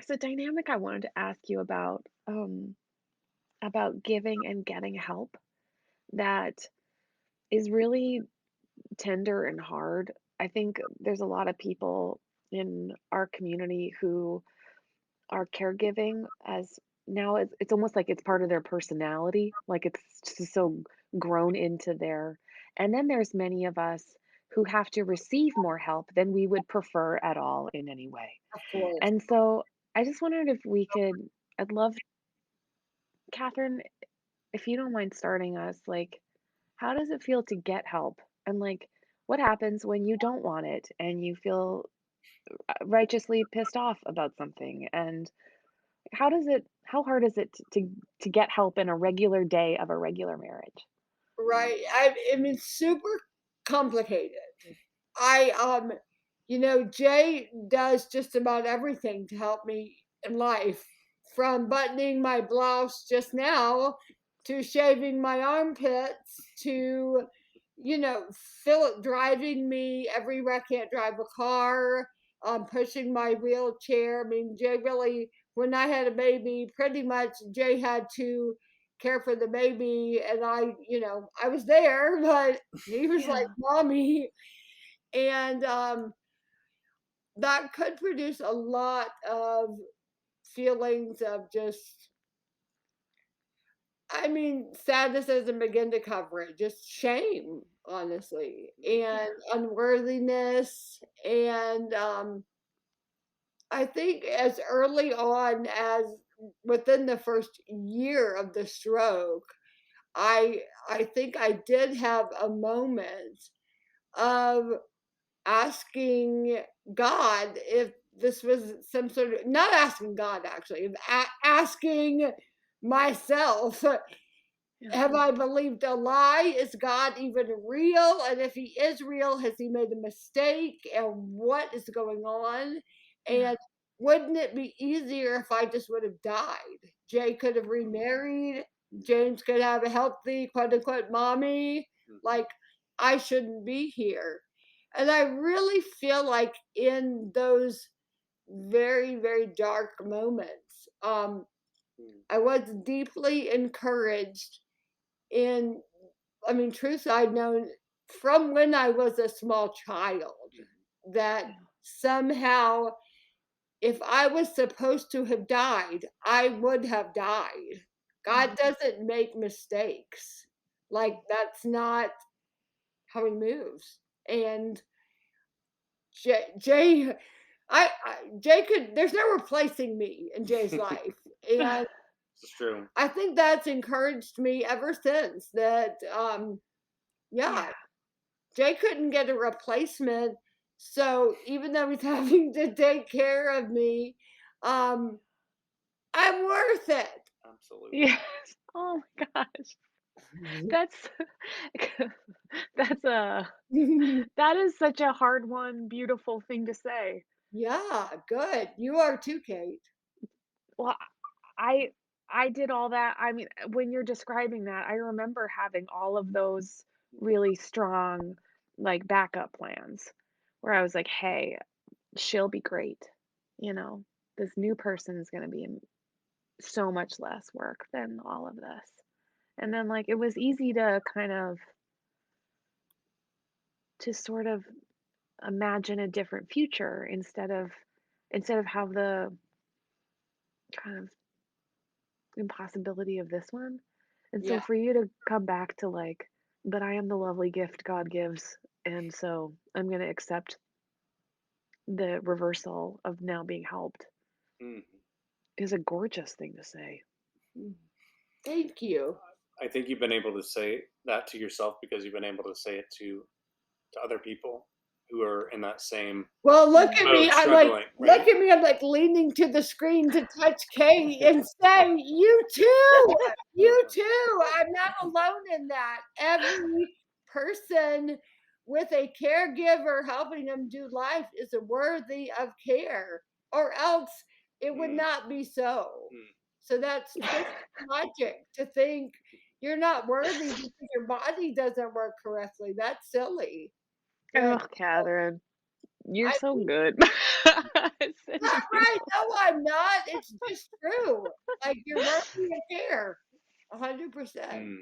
There's a dynamic I wanted to ask you about giving and getting help that is really tender and hard. I think there's a lot of people in our community who are caregiving as now it's almost like it's part of their personality, like it's just so grown into their and then there's many of us who have to receive more help than we would prefer at all in any way. Of course. And so I just wondered if we could I'd love Catherine, if you don't mind starting us, like, how does it feel to get help? And like, what happens when you don't want it and you feel righteously pissed off about something? And how hard is it to get help in a regular day of a regular marriage? Right. I mean, super complicated. I, Jay does just about everything to help me in life, from buttoning my blouse just now to shaving my armpits to, driving me everywhere I can't drive a car, pushing my wheelchair. I mean, Jay really, when I had a baby, pretty much Jay had to care for the baby, and I was there, but he was like, Yeah. "Mommy," and that could produce a lot of feelings of just, I mean, sadness doesn't begin to cover it, just shame, honestly, and Yeah. unworthiness. And I think as early on as within the first year of the stroke, I think I did have a moment of asking God if this was some sort of, not asking God actually, asking myself, Yeah. have I believed a lie? Is God even real? And if he is real, has he made a mistake? And what is going on? Yeah. And wouldn't it be easier if I just would have died? Jay could have remarried. James could have a healthy, quote unquote, mommy. Like, I shouldn't be here. And I really feel like in those very, very dark moments, I was deeply encouraged in, I mean, truth, I'd known from when I was a small child that Yeah. somehow if I was supposed to have died, I would have died. God Mhm. doesn't make mistakes. Like, that's not how he moves. And Jay, Jay could, there's no replacing me in Jay's life. And It's true. I think that's encouraged me ever since that, Yeah. yeah, Jay couldn't get a replacement. So even though he's having to take care of me, um, I'm worth it. Absolutely. Yes. Oh my gosh. That's that's a that is such a hard one, beautiful thing to say. Yeah, good. You are too, Kate. Well, I I did all that. I mean, when you're describing that, I remember having all of those really strong, like, backup plans where I was like, "Hey, she'll be great." You know, this new person is gonna be so much less work than all of this. And then, like, it was easy to kind of to sort of imagine a different future instead of have the kind of impossibility of this one. And so Yeah, for you to come back to like, but I am the lovely gift God gives, and so I'm going to accept the reversal of now being helped Mhm. is a gorgeous thing to say. thank you. I think you've been able to say that to yourself because you've been able to say it to other people who are in that same Well, look Yeah. at me. mode, struggling, Look right? at me. I'm like leaning to the screen to touch Kate and say, "You too. You too. I'm not alone in that. Every person with a caregiver helping them do life is worthy of care, or else it would Mm, not be so. mm. So that's twisted logic to think you're not worthy because your body doesn't work correctly. That's silly. But Oh, Catherine. You're I so mean, good. not Sending right. people. No, I'm not. It's just true. Like you're worthy of care. 100%. Mm.